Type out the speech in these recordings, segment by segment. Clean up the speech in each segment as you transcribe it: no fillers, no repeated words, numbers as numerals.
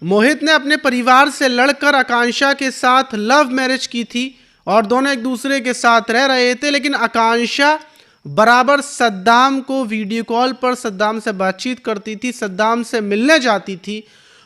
मोहित ने अपने परिवार से लड़कर आकांक्षा के साथ लव मैरिज की थी और दोनों एक दूसरे के साथ रह रहे थे, लेकिन आकांक्षा बराबर सद्दाम को वीडियो कॉल पर सद्दाम से बातचीत करती थी, सद्दाम से मिलने जाती थी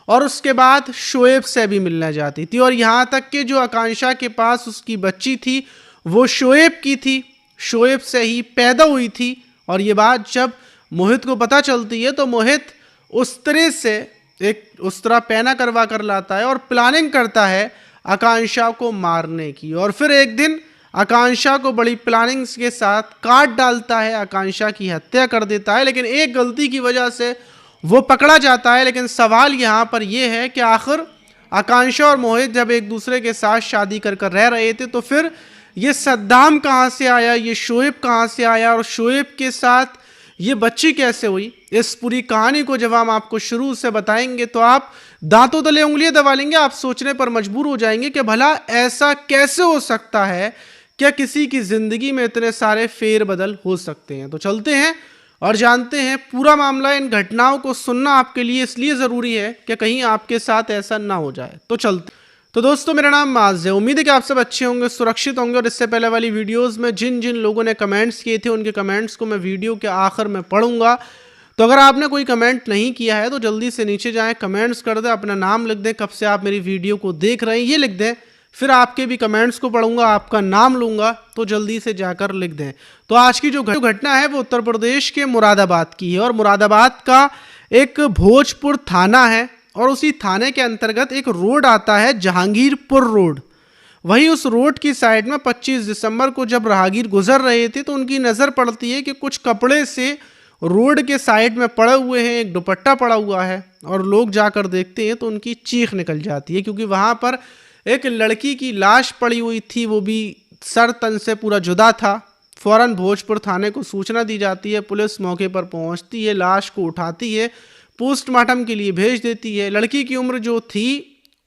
और उसके बाद शोएब से भी मिलने जाती थी। और यहाँ तक कि जो आकांक्षा के पास उसकी बच्ची थी वो शोएब की थी, शोएब से ही पैदा हुई थी। और ये बात जब मोहित को पता चलती है तो मोहित उस तरह से एक उस तरह पैना करवा कर लाता है और प्लानिंग करता है आकांक्षा को मारने की। और फिर एक दिन आकांक्षा को बड़ी प्लानिंग्स के साथ काट डालता है, आकांक्षा की हत्या कर देता है, लेकिन एक गलती की वजह से वो पकड़ा जाता है। लेकिन सवाल यहाँ पर यह है कि आखिर आकांक्षा और मोहित जब एक दूसरे के साथ शादी कर कर रह रहे थे तो फिर ये सद्दाम कहाँ से आया, ये शोएब कहाँ से आया और शोएब के साथ ये बच्ची कैसे हुई। इस पूरी कहानी को जब हम आपको शुरू से बताएंगे तो आप दांतों तले उंगलियां दबा लेंगे, आप सोचने पर मजबूर हो जाएंगे कि भला ऐसा कैसे हो सकता है, क्या किसी की जिंदगी में इतने सारे फेरबदल हो सकते हैं। तो चलते हैं और जानते हैं पूरा मामला। इन घटनाओं को सुनना आपके लिए इसलिए ज़रूरी है कि कहीं आपके साथ ऐसा ना हो जाए। तो चलते। तो दोस्तों मेरा नाम माज है, उम्मीद है कि आप सब अच्छे होंगे, सुरक्षित होंगे। और इससे पहले वाली वीडियोस में जिन जिन लोगों ने कमेंट्स किए थे उनके कमेंट्स को मैं वीडियो के आखिर में पढ़ूंगा। तो अगर आपने कोई कमेंट नहीं किया है तो जल्दी से नीचे जाएं, कमेंट्स कर दें, अपना नाम लिख दें, कब से आप मेरी वीडियो को देख रहे हैं ये लिख दें, फिर आपके भी कमेंट्स को पढ़ूंगा, आपका नाम लूंगा, तो जल्दी से जाकर लिख दें। तो आज की जो घटना है वो उत्तर प्रदेश के मुरादाबाद की है और मुरादाबाद का एक भोजपुर थाना है और उसी थाने के अंतर्गत एक रोड आता है जहांगीरपुर रोड। वहीं उस रोड की साइड में 25 दिसंबर को जब राहगीर गुजर रहे थे तो उनकी नज़र पड़ती है कि कुछ कपड़े से रोड के साइड में पड़े हुए हैं, एक दुपट्टा पड़ा हुआ है। और लोग जाकर देखते हैं तो उनकी चीख निकल जाती है, क्योंकि वहाँ पर एक लड़की की लाश पड़ी हुई थी, वो भी सर तन से पूरा जुदा था। फौरन भोजपुर थाने को सूचना दी जाती है, पुलिस मौके पर पहुंचती है, लाश को उठाती है, पोस्टमार्टम के लिए भेज देती है। लड़की की उम्र जो थी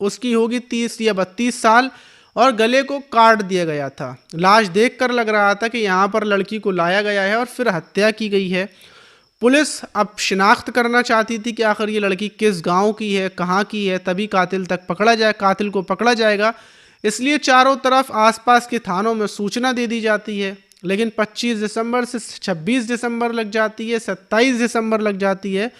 उसकी होगी 30 या 32 साल और गले को काट दिया गया था। लाश देखकर लग रहा था कि यहाँ पर लड़की को लाया गया है और फिर हत्या की गई है। पुलिस अब शिनाख्त करना चाहती थी कि आखिर ये लड़की किस गांव की है, कहाँ की है, तभी कातिल को पकड़ा जाएगा। इसलिए चारों तरफ आसपास के थानों में सूचना दे दी जाती है। लेकिन 25 दिसंबर से 26 दिसंबर लग जाती है, 27 दिसंबर लग जाती है,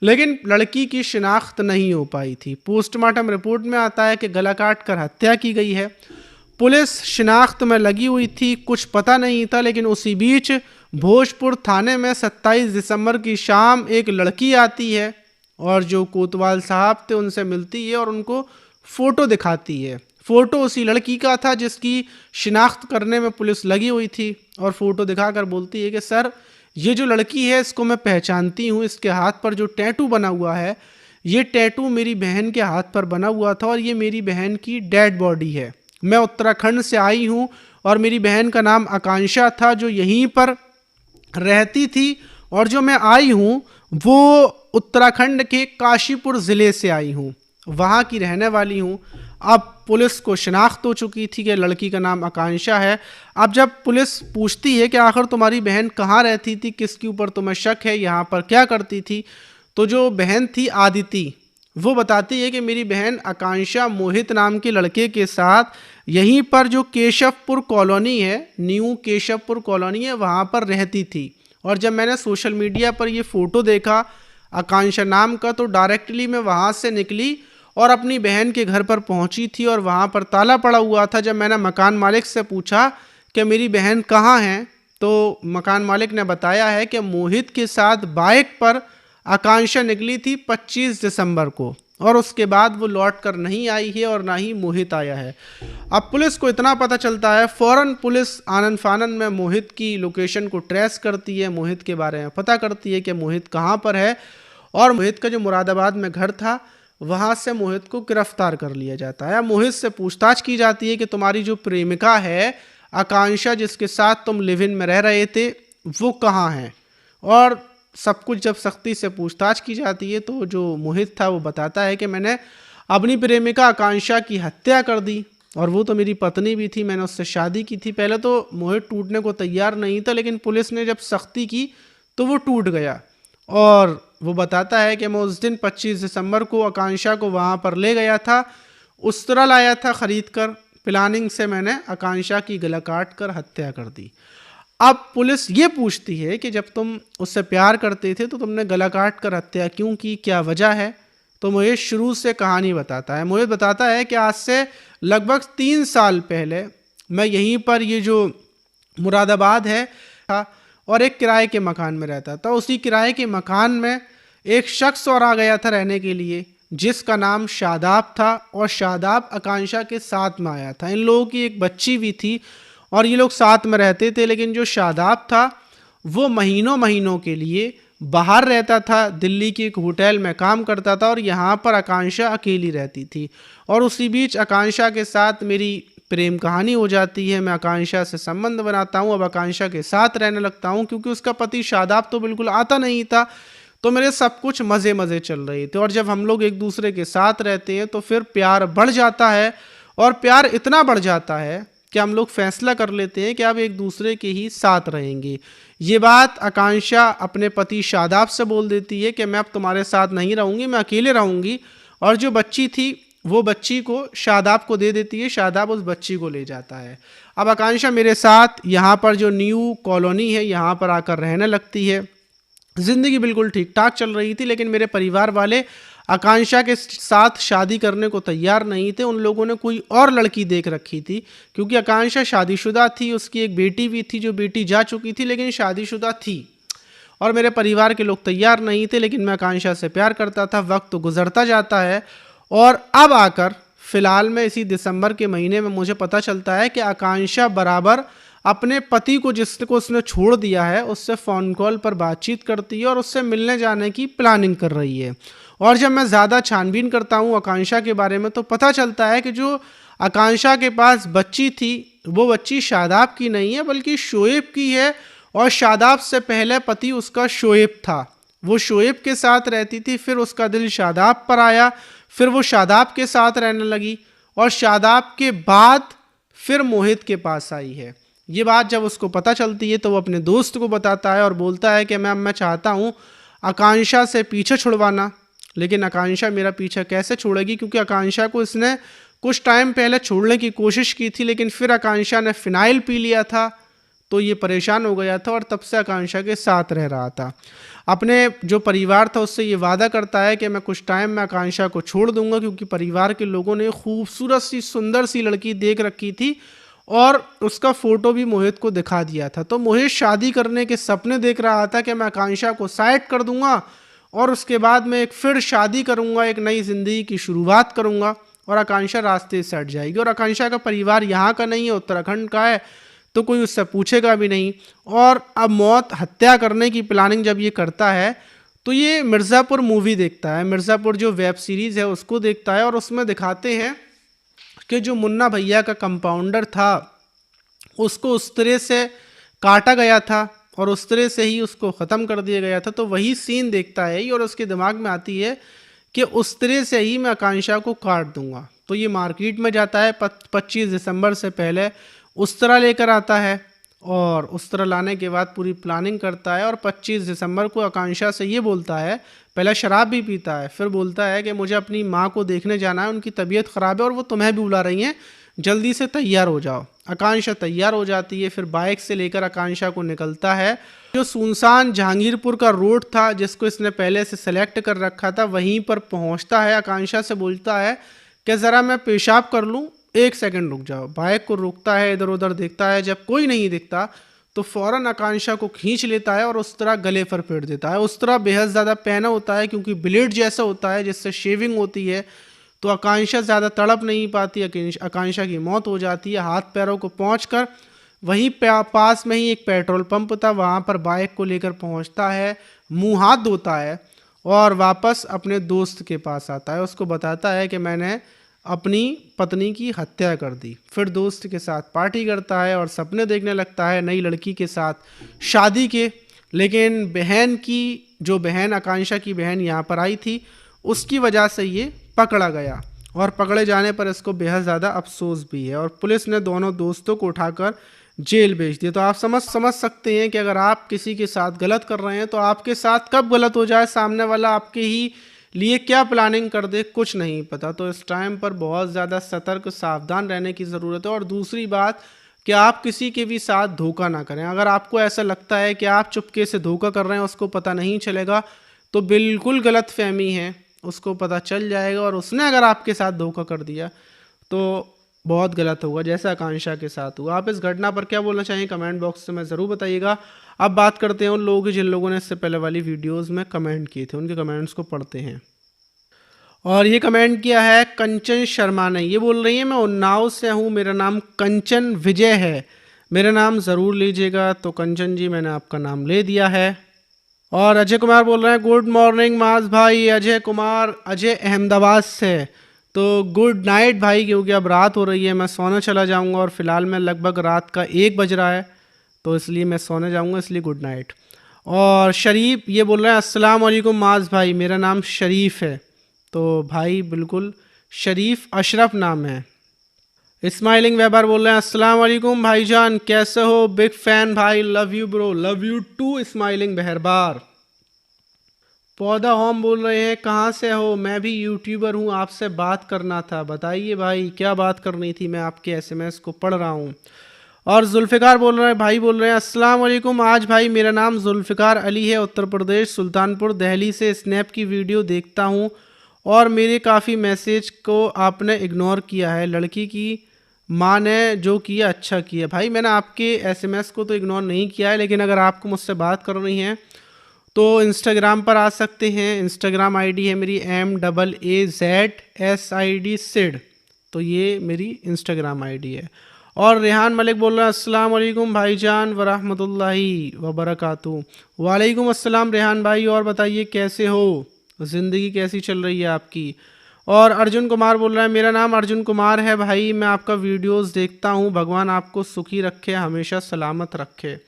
लेकिन लड़की की शिनाख्त नहीं हो पाई थी। पोस्टमार्टम रिपोर्ट में आता है कि गला काट कर हत्या की गई है। पुलिस शिनाख्त में लगी हुई थी, कुछ पता नहीं था। लेकिन उसी बीच भोजपुर थाने में 27 दिसंबर की शाम एक लड़की आती है और जो कोतवाल साहब थे उनसे मिलती है और उनको फ़ोटो दिखाती है। फ़ोटो उसी लड़की का था जिसकी शिनाख्त करने में पुलिस लगी हुई थी और फ़ोटो दिखाकर बोलती है कि सर ये जो लड़की है इसको मैं पहचानती हूँ, इसके हाथ पर जो टैटू बना हुआ है ये टैटू मेरी बहन के हाथ पर बना हुआ था और ये मेरी बहन की डेड बॉडी है। मैं उत्तराखंड से आई हूँ और मेरी बहन का नाम आकांक्षा था जो यहीं पर रहती थी और जो मैं आई हूँ वो उत्तराखंड के काशीपुर ज़िले से आई हूँ, वहाँ की रहने वाली हूँ। अब पुलिस को शिनाख्त हो चुकी थी कि लड़की का नाम आकांक्षा है। अब जब पुलिस पूछती है कि आखिर तुम्हारी बहन कहाँ रहती थी, किसके ऊपर तुम्हें शक है, यहाँ पर क्या करती थी, तो जो बहन थी आदिति वो बताती है कि मेरी बहन आकांक्षा मोहित नाम के लड़के के साथ यहीं पर जो केशवपुर कॉलोनी है, न्यू केशवपुर कॉलोनी है, वहाँ पर रहती थी। और जब मैंने सोशल मीडिया पर ये फ़ोटो देखा आकांक्षा नाम का तो डायरेक्टली मैं वहाँ से निकली और अपनी बहन के घर पर पहुँची थी और वहाँ पर ताला पड़ा हुआ था। जब मैंने मकान मालिक से पूछा कि मेरी बहन कहाँ है तो मकान मालिक ने बताया है कि मोहित के साथ बाइक पर आकांक्षा निकली थी 25 दिसंबर को और उसके बाद वो लौट कर नहीं आई है और ना ही मोहित आया है। अब पुलिस को इतना पता चलता है, फ़ौरन पुलिस आनन फानन में मोहित की लोकेशन को ट्रेस करती है, मोहित के बारे में पता करती है कि मोहित कहाँ पर है और मोहित का जो मुरादाबाद में घर था वहाँ से मोहित को गिरफ्तार कर लिया जाता है। मोहित से पूछताछ की जाती है कि तुम्हारी जो प्रेमिका है आकांक्षा जिसके साथ तुम लिव इन में रह रहे थे वो कहाँ है, और सब कुछ जब सख्ती से पूछताछ की जाती है तो जो मोहित था वो बताता है कि मैंने अपनी प्रेमिका आकांक्षा की हत्या कर दी और वो तो मेरी पत्नी भी थी, मैंने उससे शादी की थी। पहले तो मोहित टूटने को तैयार नहीं था लेकिन पुलिस ने जब सख्ती की तो वो टूट गया और वो बताता है कि मैं उस दिन 25 दिसंबर को आकांक्षा को वहाँ पर ले गया था, उस्तरा लाया था खरीद कर, प्लानिंग से मैंने आकांक्षा की गला काट कर हत्या कर दी। अब पुलिस ये पूछती है कि जब तुम उससे प्यार करते थे तो तुमने गला काट कर हत्या क्यों की, क्या वजह है? तो मोहित शुरू से कहानी बताता है। मोहित बताता है कि आज से लगभग 3 साल पहले मैं यहीं पर, ये जो मुरादाबाद है था, और एक किराए के मकान में रहता था। उसी किराए के मकान में एक शख्स और आ गया था रहने के लिए, जिसका नाम शादाब था, और शादाब आकांक्षा के साथ में आया था। इन लोगों की एक बच्ची भी थी और ये लोग साथ में रहते थे। लेकिन जो शादाब था वो महीनों महीनों के लिए बाहर रहता था, दिल्ली की एक होटल में काम करता था, और यहाँ पर आकांक्षा अकेली रहती थी। और उसी बीच आकांक्षा के साथ मेरी प्रेम कहानी हो जाती है। मैं आकांक्षा से संबंध बनाता हूँ, अब आकांक्षा के साथ रहने लगता हूँ, क्योंकि उसका पति शादाब तो बिल्कुल आता नहीं था। तो मेरे सब कुछ मज़े मज़े चल रहे थे, और जब हम लोग एक दूसरे के साथ रहते हैं तो फिर प्यार बढ़ जाता है, और प्यार इतना बढ़ जाता है कि हम लोग फैसला कर लेते हैं कि अब एक दूसरे के ही साथ रहेंगे। ये बात आकांक्षा अपने पति शादाब से बोल देती है कि मैं अब तुम्हारे साथ नहीं रहूँगी, मैं अकेले रहूँगी। और जो बच्ची थी वो बच्ची को शादाब को दे देती है, शादाब उस बच्ची को ले जाता है। अब आकांक्षा मेरे साथ यहाँ पर जो न्यू कॉलोनी है यहाँ पर आकर रहने लगती है। ज़िंदगी बिल्कुल ठीक ठाक चल रही थी, लेकिन मेरे परिवार वाले आकांक्षा के साथ शादी करने को तैयार नहीं थे। उन लोगों ने कोई और लड़की देख रखी थी, क्योंकि आकांक्षा शादीशुदा थी, उसकी एक बेटी भी थी, जो बेटी जा चुकी थी लेकिन शादीशुदा थी। और मेरे परिवार के लोग तैयार नहीं थे, लेकिन मैं आकांक्षा से प्यार करता था। वक्त तो गुजरता जाता है, और अब आकर फ़िलहाल में इसी दिसंबर के महीने में मुझे पता चलता है कि आकांक्षा बराबर अपने पति को, जिसको उसने छोड़ दिया है, उससे फ़ोन कॉल पर बातचीत करती है और उससे मिलने जाने की प्लानिंग कर रही है। और जब मैं ज़्यादा छानबीन करता हूँ आकांक्षा के बारे में, तो पता चलता है कि जो आकांक्षा के पास बच्ची थी वो बच्ची शादाब की नहीं है, बल्कि शोएब की है। और शादाब से पहले पति उसका शोएब था, वो शोएब के साथ रहती थी। फिर उसका दिल शादाब पर आया, फिर वो शादाब के साथ रहने लगी, और शादाब के बाद फिर मोहित के पास आई है। ये बात जब उसको पता चलती है तो वो अपने दोस्त को बताता है और बोलता है कि मैं चाहता हूँ आकांक्षा से पीछे छुड़वाना। लेकिन आकांक्षा मेरा पीछा कैसे छोड़ेगी, क्योंकि आकांक्षा को इसने कुछ टाइम पहले छोड़ने की कोशिश की थी, लेकिन फिर आकांक्षा ने फिनाइल पी लिया था, तो ये परेशान हो गया था और तब से आकांक्षा के साथ रह रहा था। अपने जो परिवार था उससे ये वादा करता है कि मैं कुछ टाइम में आकांक्षा को छोड़ दूंगा, क्योंकि परिवार के लोगों ने खूबसूरत सी सुंदर सी लड़की देख रखी थी और उसका फ़ोटो भी मोहित को दिखा दिया था। तो मोहित शादी करने के सपने देख रहा था कि मैं आकांक्षा को साइड कर दूंगा और उसके बाद मैं एक फिर शादी करूंगा, एक नई ज़िंदगी की शुरुआत करूंगा, और आकांक्षा रास्ते से हट जाएगी। और आकांक्षा का परिवार यहाँ का नहीं है, उत्तराखंड का है, तो कोई उससे पूछेगा भी नहीं। और अब मौत हत्या करने की प्लानिंग जब ये करता है तो ये मिर्ज़ापुर मूवी देखता है, मिर्ज़ापुर जो वेब सीरीज़ है उसको देखता है, और उसमें दिखाते हैं कि जो मुन्ना भैया का कंपाउंडर था उसको उस तरह से काटा गया था और उस तरह से ही उसको ख़त्म कर दिया गया था। तो वही सीन देखता है और उसके दिमाग में आती है कि उस तरह से ही मैं आकांक्षा को काट दूंगा। तो ये मार्केट में जाता है, 25 दिसंबर से पहले उस तरह लेकर आता है, और उस तरह लाने के बाद पूरी प्लानिंग करता है। और 25 दिसंबर को आकांक्षा से ये बोलता है, पहले शराब भी पीता है, फिर बोलता है कि मुझे अपनी माँ को देखने जाना है, उनकी तबीयत ख़राब है और वो तुम्हें भी बुला रही हैं, जल्दी से तैयार हो जाओ। आकांक्षा तैयार हो जाती है, फिर बाइक से लेकर आकांक्षा को निकलता है। जो सुनसान जहांगीरपुर का रोड था जिसको इसने पहले से सेलेक्ट कर रखा था, वहीं पर पहुंचता है। आकांक्षा से बोलता है कि ज़रा मैं पेशाब कर लूं, 1 सेकंड रुक जाओ। बाइक को रुकता है, इधर उधर देखता है, जब कोई नहीं दिखता तो फ़ौरन आकांक्षा को खींच लेता है और उस तरह गले पर फेर देता है। उस तरह बेहद ज़्यादा पहना होता है क्योंकि ब्लेड जैसा होता है जिससे शेविंग होती है, तो आकांक्षा ज़्यादा तड़प नहीं पाती, आकांक्षा की मौत हो जाती है। हाथ पैरों को पहुंचकर वहीं पास में ही एक पेट्रोल पंप था, वहाँ पर बाइक को लेकर पहुंचता है, मुंह हाथ धोता है और वापस अपने दोस्त के पास आता है। उसको बताता है कि मैंने अपनी पत्नी की हत्या कर दी। फिर दोस्त के साथ पार्टी करता है और सपने देखने लगता है नई लड़की के साथ शादी के। लेकिन बहन की, जो बहन आकांक्षा की बहन यहाँ पर आई थी, उसकी वजह से ये पकड़ा गया और पकड़े जाने पर इसको बेहद ज़्यादा अफसोस भी है। और पुलिस ने दोनों दोस्तों को उठाकर जेल भेज दिया। तो आप समझ सकते हैं कि अगर आप किसी के साथ गलत कर रहे हैं तो आपके साथ कब गलत हो जाए, सामने वाला आपके ही लिए क्या प्लानिंग कर दे, कुछ नहीं पता। तो इस टाइम पर बहुत ज़्यादा सतर्क सावधान रहने की ज़रूरत है। और दूसरी बात कि आप किसी के भी साथ धोखा ना करें। अगर आपको ऐसा लगता है कि आप चुपके से धोखा कर रहे हैं, उसको पता नहीं चलेगा, तो बिल्कुल गलतफहमी है, उसको पता चल जाएगा और उसने अगर आपके साथ धोखा कर दिया तो बहुत गलत होगा, जैसा आकांक्षा के साथ हुआ। आप इस घटना पर क्या बोलना चाहिए कमेंट बॉक्स में ज़रूर बताइएगा। अब बात करते हैं उन लोगों की जिन लोगों ने इससे पहले वाली वीडियोस में कमेंट किए थे, उनके कमेंट्स को पढ़ते हैं। और ये कमेंट किया है कंचन शर्मा ने। ये बोल रही है मैं उन्नाव से हूँ, मेरा नाम कंचन विजय है, मेरा नाम ज़रूर लीजिएगा। तो कंचन जी मैंने आपका नाम ले दिया है। और अजय कुमार बोल रहे हैं गुड मॉर्निंग माज भाई। अजय कुमार, अजय अहमदाबाद से। तो गुड नाइट भाई, क्योंकि अब रात हो रही है, मैं सोने चला जाऊंगा और फिलहाल मैं लगभग रात का 1 बज रहा है, तो इसलिए मैं सोने जाऊंगा, इसलिए गुड नाइट। और शरीफ ये बोल रहे हैं अस्सलाम वालेकुम माज भाई, मेरा नाम शरीफ है। तो भाई बिल्कुल शरीफ अशरफ नाम है। स्माइलिंग व्यापार बोल रहे हैं अस्सलाम वालेकुम भाईजान, कैसे हो, बिग फैन भाई, love you bro, love you too smiling बहरबार। पौधा होम बोल रहे हैं कहाँ से हो, मैं भी यूट्यूबर हूँ, आपसे बात करना था, बताइए भाई क्या बात करनी थी, मैं आपके एसएमएस को पढ़ रहा हूँ। और जुल्फ़िकार बोल रहे हैं भाई, बोल रहे हैं अस्सलाम वालेकुम आज भाई, मेरा नाम जुल्फ़िकार अली है, उत्तर प्रदेश सुल्तानपुर दिल्ली से स्नैप की वीडियो देखता हूँ और मेरे काफ़ी मैसेज को आपने इग्नोर किया है, लड़की की माँ ने जो किया अच्छा किया। भाई मैंने आपके एसएमएस को तो इग्नोर नहीं किया है, लेकिन अगर आपको मुझसे बात करनी है तो इंस्टाग्राम पर आ सकते हैं। इंस्टाग्राम आईडी है मेरी MAAZSID सिड, तो ये मेरी इंस्टाग्राम आईडी है। और रेहान मलिक बोल रहा है अस्सलाम वालेकुम भाईजान वरहमतुल्लाहि वबरकातुहू। वालेकुम अस्सलाम रेहान भाई, और बताइए कैसे हो, ज़िंदगी कैसी चल रही है आपकी। और अर्जुन कुमार बोल रहा है मेरा नाम अर्जुन कुमार है भाई, मैं आपका वीडियोस देखता हूँ, भगवान आपको सुखी रखे, हमेशा सलामत रखे।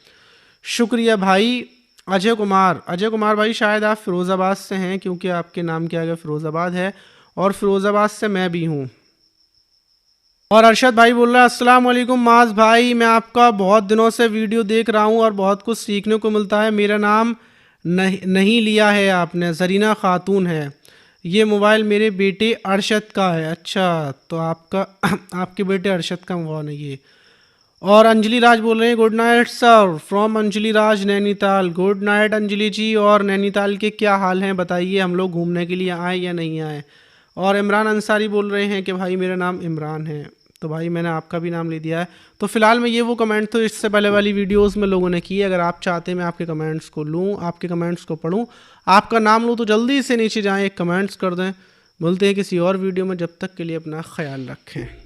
शुक्रिया भाई। अजय कुमार भाई शायद आप फ़िरोज़ाबाद से हैं, क्योंकि आपके नाम के आगे फ़िरोज़ाबाद है, और फ़िरोज़ाबाद से मैं भी हूँ। और अरशद भाई बोल रहा है अस्सलाम वालेकुम माज भाई, मैं आपका बहुत दिनों से वीडियो देख रहा हूँ और बहुत कुछ सीखने को मिलता है। मेरा नाम नहीं लिया है आपने, जरीना खातून है, ये मोबाइल मेरे बेटे अरशद का है। अच्छा, तो आपका आपके बेटे अरशद का मोबाइल है ये। और अंजलि राज बोल रहे हैं good night sir, from Anjali Raj Nainital. Good night Anjali ji, और नैनीताल के क्या हाल हैं बताइए, हम लोग घूमने के लिए आए या नहीं आए। और इमरान अंसारी बोल रहे हैं कि भाई मेरा नाम इमरान है, तो भाई मैंने आपका भी नाम ले दिया है। तो फिलहाल मैं ये वो कमेंट तो इससे पहले वाली वीडियोस में लोगों ने किए, अगर आप चाहते हैं मैं आपके कमेंट्स को लूँ, आपके कमेंट्स को पढूं, आपका नाम लूँ, तो जल्दी से नीचे जाएँ, एक कमेंट्स कर दें। मिलते हैं किसी और वीडियो में, जब तक के लिए अपना ख्याल रखें।